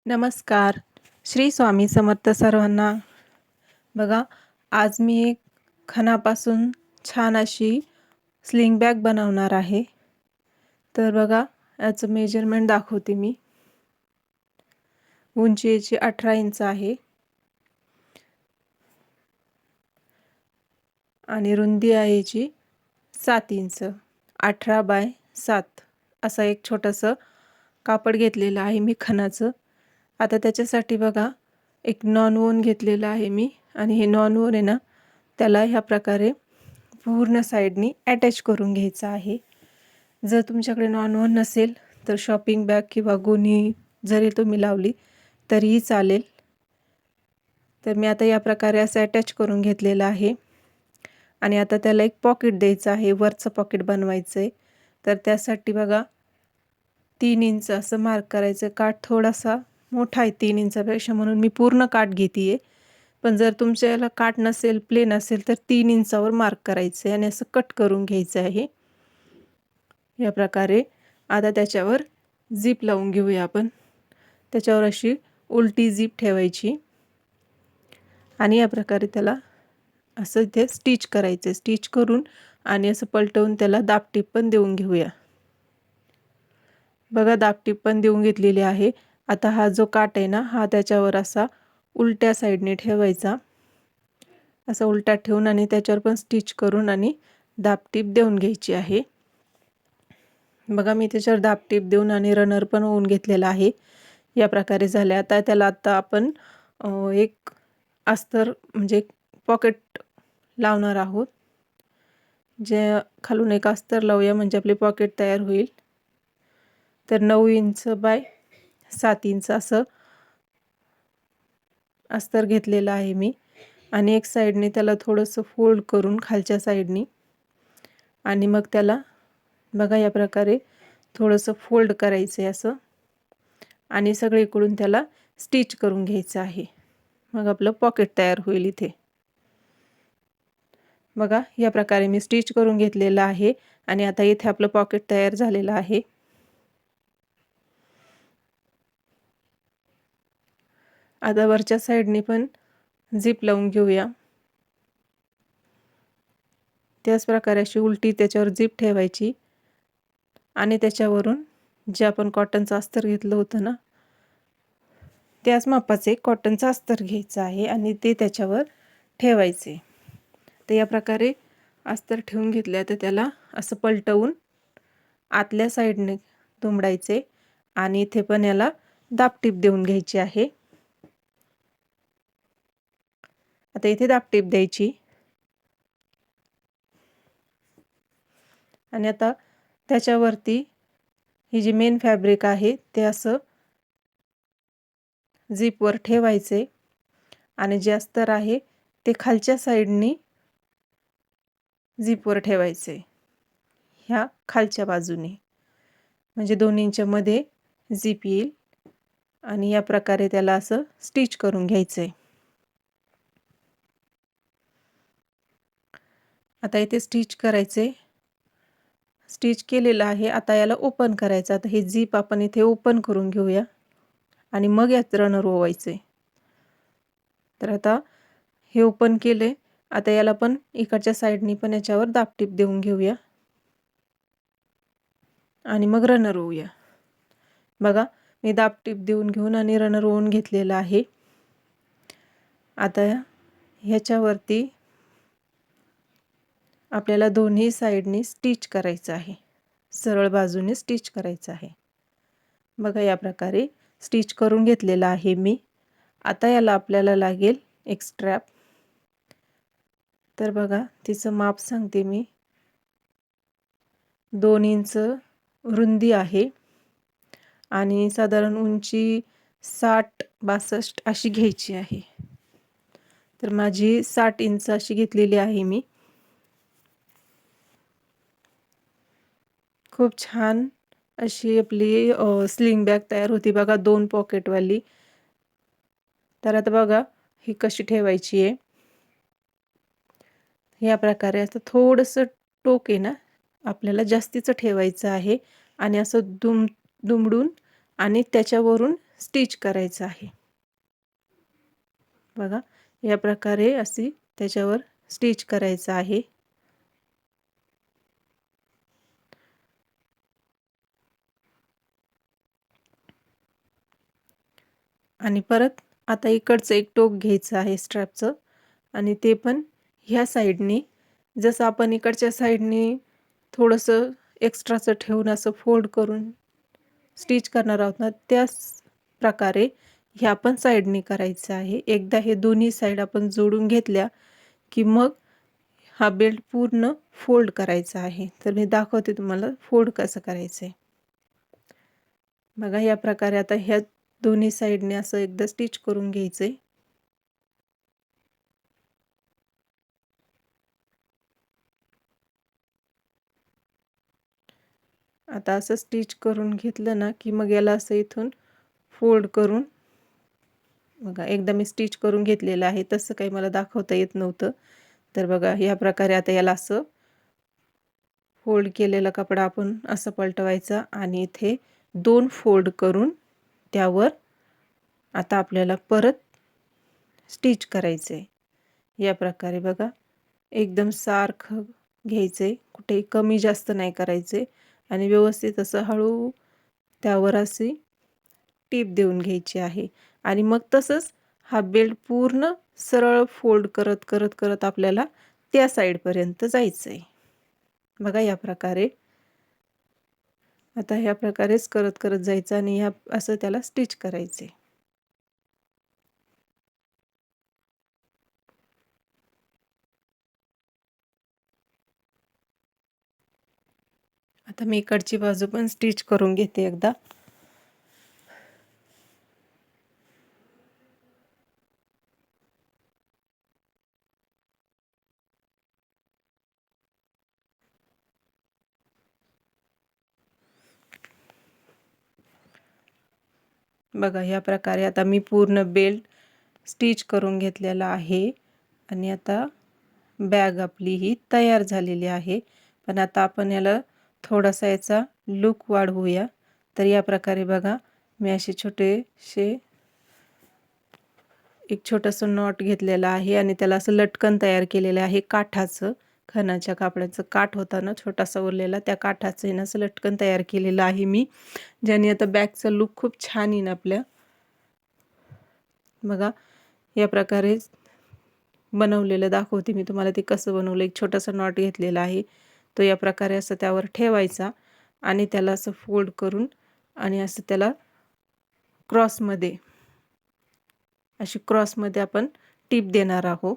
नमस्कार. श्री स्वामी समर्थ सर्वांना. बघा, आज मी एक खणापासून छान अशी स्लिंग बॅग बनवणार आहे. तर बघा, याचं मेजरमेंट दाखवते मी. उंची याची 18 इंच आहे आणि रुंदी आहे याची 7 इंच. 18 बाय 7 असं एक छोटंसं कापड घेतलेलं आहे मी खणाचं. आता त्याच्यासाठी बघा, एक नॉनवोन घेतलेलं आहे मी आणि हे नॉनवोन आहे ना, त्याला ह्या प्रकारे पूर्ण साईडनी अटॅच करून घ्यायचं आहे. जर तुमच्याकडे नॉनवोन नसेल तर शॉपिंग बॅग किंवा गोणी जरी तुम्ही लावली तरीही चालेल. तर मी आता या प्रकारे असं अटॅच करून घेतलेलं आहे आणि आता त्याला एक पॉकेट द्यायचं आहे, वरचं पॉकेट बनवायचं आहे. तर त्यासाठी बघा 3 इंच असं मार्क करायचं. काठ थोडासा मोठा आहे 3 इंचापेक्षा, म्हणून मी पूर्ण काठ घेते आहे. पण जर तुमच्या याला काठ नसेल, प्लेन असेल तर 3 इंचावर मार्क करायचं आहे आणि असं कट करून घ्यायचं आहे या प्रकारे. आता त्याच्यावर झीप लावून घेऊया आपण. त्याच्यावर अशी उलटी झीप ठेवायची आणि या प्रकारे त्याला असं इथे स्टिच करायचं. स्टिच करून आणि असं पलटवून त्याला दाबटीप पण देऊन घेऊया. बघा, दाबटीप पण देऊन घेतलेली आहे. आता हा जो काठ आहे ना, हा त्याच्यावर असा उलट्या साईडने ठेवायचा. असं उलटा ठेवून आणि त्याच्यावर पण स्टिच करून आणि दाबटीप देऊन घ्यायची आहे. बघा, मी त्याच्यावर दाबटीप देऊन आणि रनर पण होऊन घेतलेला आहे. या प्रकारे झाले. आता त्याला आपण एक अस्तर म्हणजे पॉकेट लावणार आहोत. जे खालून एक अस्तर लावूया म्हणजे आपली पॉकेट तयार होईल. तर 9 इंच बाय 7 इंच असं अस्तर घेतलेलं आहे मी आणि एक साईडने त्याला थोडंसं फोल्ड करून खालच्या साईडनी आणि मग त्याला बघा या प्रकारे थोडंसं फोल्ड करायचं आहे असं आणि सगळीकडून त्याला स्टिच करून घ्यायचं आहे. मग आपलं पॉकेट तयार होईल इथे. बघा, या प्रकारे मी स्टिच करून घेतलेलं आहे आणि आता इथे आपलं पॉकेट तयार झालेलं आहे. आता वरच्या साईडने पण झीप लावून घेऊया. त्याच प्रकारे अशी उलटी त्याच्यावर झीप ठेवायची आणि त्याच्यावरून जे आपण कॉटनचं अस्तर घेतलं होतं ना, त्याच मापाचे कॉटनचं अस्तर घ्यायचं आहे आणि ते त्याच्यावर ठेवायचे. तर या प्रकारे अस्तर ठेवून घेतल्या तर त्याला असं पलटवून आतल्या साईडने दुमडायचे आणि इथे पण याला दाबटीप देऊन घ्यायची आहे. आता इथे दाबटीप द्यायची आणि आता त्याच्यावरती ही जी मेन फॅब्रिक आहे ते असं झीपवर ठेवायचे आणि जे अस्तर आहे ते खालच्या साईडनी झीपवर ठेवायचे ह्या खालच्या बाजूने, म्हणजे दोन्हींच्या मध्ये झीप येईल आणि या प्रकारे त्याला असं स्टिच करून घ्यायचंय. आता इथे स्टिच करायचे. स्टिच केलेलं आहे. आता याला ओपन करायचं. आता हे झीप आपण इथे ओपन करून घेऊया आणि मग यात रनर ओवायचे. तर आता हे ओपन केले. आता याला पण इकडच्या साईडनी पण याच्यावर दाबटीप देऊन घेऊया आणि मग रनर ओवूया. बघा, मी दाबटीप देऊन घेऊन आणि रनर ओवून घेतलेला आहे. आता ह्याच्यावरती आपल्याला दोन्ही साईडनी स्टिच करायचं आहे. सरळ बाजूने स्टिच करायचं आहे. बघा, या प्रकारे स्टिच करून घेतलेला आहे मी. आता याला आपल्याला लागेल एक स्ट्रॅप. तर बघा, तिचं माप सांगते मी. 2 इंच रुंदी आहे आणि साधारण उंची 60-62 अशी घ्यायची आहे. तर माझी 60 इंच अशी घेतलेली आहे मी. खूप छान अशी आपली स्लिंग बॅग तयार होती बघा, 2 पॉकेटवाली. तर आता बघा ही कशी ठेवायची आहे. या प्रकारे असं थोडंसं टोक आहे ना, आपल्याला जास्तीचं ठेवायचं आहे आणि असं दुमडून आणि त्याच्यावरून स्टिच करायचं आहे. बघा या प्रकारे अशी त्याच्यावर स्टिच करायचं आहे. आणि परत आता इकडचं एक टोक घ्यायचं आहे स्ट्रॅपचं आणि ते पण ह्या साईडनी, जसं आपण इकडच्या साईडनी थोडंसं एक्स्ट्राचं ठेवून असं फोल्ड करून स्टिच करणार आहोत ना, त्याच प्रकारे ह्या पण साईडनी करायचं आहे. एकदा हे दोन्ही साईड आपण जोडून घेतल्या की मग हा बेल्ट पूर्ण फोल्ड करायचा आहे. तर मी दाखवते तुम्हाला फोल्ड कसं करायचं आहे. बघा या प्रकारे आता ह्या दोन्ही साईडने असं एकदा स्टिच करून घ्यायचंय. आता असं स्टिच करून घेतलं ना की मग याला असं इथून फोल्ड करून, बघा एकदा मी स्टिच करून घेतलेलं आहे, तसं काही मला दाखवता येत नव्हतं. तर बघा या प्रकारे आता याला असं फोल्ड केलेला कपडा आपण असं पलटवायचा आणि इथे 2 फोल्ड करून त्यावर आता आपल्याला परत स्टिच करायचं आहे. या प्रकारे बघा एकदम सारखं घ्यायचं, कुठेही कमी जास्त नाही करायचे आणि व्यवस्थित असं हळू त्यावर अशी टीप देऊन घ्यायची आहे. आणि मग तसंच हा बेल्ट पूर्ण सरळ फोल्ड करत करत करत आपल्याला त्या साईडपर्यंत जायचं आहे. बघा या प्रकारे आता ह्या प्रकारेच करत करत जायचं आणि ह्या असं त्याला स्टिच करायचे. आता मी इकडची बाजू पण स्टिच करून घेते एकदा. बघा ह्या प्रकारे आता मी पूर्ण बेल्ट स्टिच करून घेतलेला आहे आणि आता बॅग आपली ही तयार झालेली आहे. पण आता आपण याला थोडासा याचा लुक वाढवूया. तर या प्रकारे बघा मी असे छोटेसे एक छोटंसं नॉट घेतलेलं आहे आणि त्याला असं लटकन तयार केलेलं आहे काठाचं. खणाच्या कापडाचं काठ होता ना छोटासा उरलेला, त्या काठाचं आहे ना असं लटकन तयार केलेलं आहे मी, ज्याने आता बॅगचा लुक खूप छान येईन आपल्या. बघा या प्रकारे बनवलेलं दाखवते मी तुम्हाला ते कसं बनवलं. एक छोटासा नॉट घेतलेला आहे, तो या प्रकारे असं त्यावर ठेवायचा आणि त्याला असं फोल्ड करून आणि असं त्याला क्रॉसमध्ये अशी क्रॉसमध्ये आपण टीप देणार आहोत.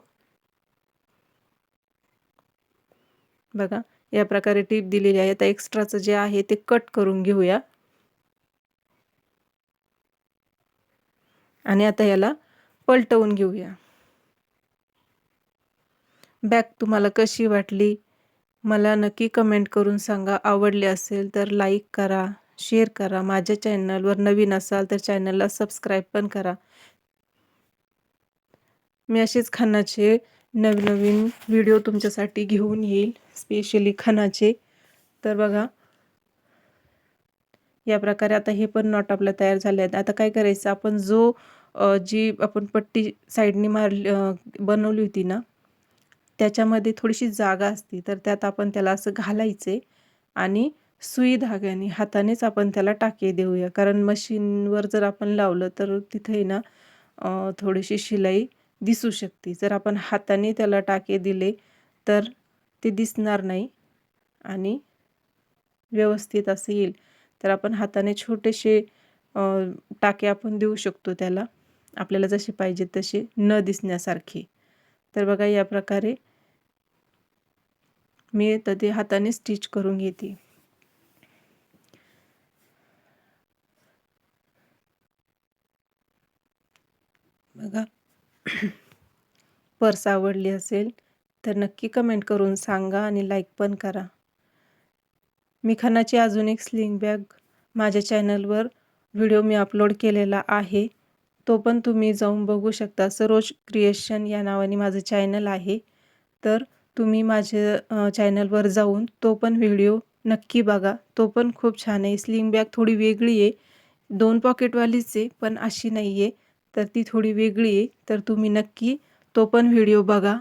बघा या प्रकारे टीप दिलेली आहे. आता एक्स्ट्राचं जे आहे ते कट करून घेऊया आणि आता याला पलटवून घेऊया. बॅग तुम्हाला कशी वाटली मला नक्की कमेंट करून सांगा. आवडली असेल तर लाईक करा, शेअर करा. माझ्या चॅनलवर नवीन असाल तर चॅनलला सबस्क्राईब पण करा. मी असेच खणाचे नवनवीन व्हिडिओ तुमच्यासाठी घेऊन येईल, स्पेशली खणाचे. तर बघा या प्रकारे आता हे पण नॉट आपलं तयार झाले आहेत. आता काय करायचं आपण जी आपण पट्टी साईडनी बनवली होती ना, त्याच्यामध्ये थोडीशी जागा असते, तर त्यात आपण त्याला असं घालायचे आणि सुई धाग्याने हातानेच आपण त्याला टाके देऊया. कारण मशीनवर जर आपण लावलं तर तिथे ना थोडीशी शिलाई दिसू शकते. जर आपण हाताने त्याला टाके दिले तर ते दिसणार नाही आणि व्यवस्थित असं येईल. तर आपण हाताने छोटेसे टाके आपण देऊ शकतो त्याला, आपल्याला जसे पाहिजे तसे न दिसण्यासारखे. तर बघा या प्रकारे मी तर ते हाताने स्टिच करून घेते. बघा पर्स आवडली असेल तर नक्की कमेंट करून सांगा आणि लाईक पण करा. मी खणाची अजून एक स्लिंग बॅग माझ्या चॅनलवर व्हिडिओ मी अपलोड केलेला आहे, तो पण तुम्ही जाऊन बघू शकता. सरोज क्रिएशन या नावाने माझं चॅनल आहे, तर तुम्ही माझ्या चॅनलवर जाऊन तो पण व्हिडिओ नक्की बघा. तो पण खूप छान आहे. स्लिंग बॅग थोडी वेगळी आहे, 2 पॉकेटवालीच आहे, पण अशी नाही आहे, तर ती थोडी वेगळी आहे. तर तुम्ही नक्की तो पण व्हिडिओ बघा.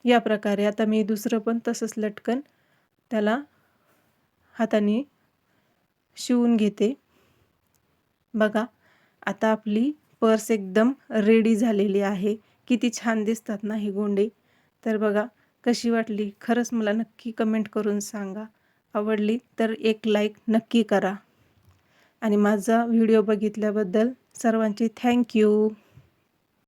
या प्रकारे आता मी दुसरं पण तसंच लटकन त्याला हाताने शिवून घेते. बघा, आता आपली पर्स एकदम रेडी झालेली आहे. किती छान दिसतात ना ही गोंडे. तर बघा कशी वाटली खरंच मला नक्की कमेंट करून सांगा. आवडली तर एक लाईक नक्की करा आणि माझा व्हिडिओ बघितल्याबद्दल सर्वांचे थँक यू.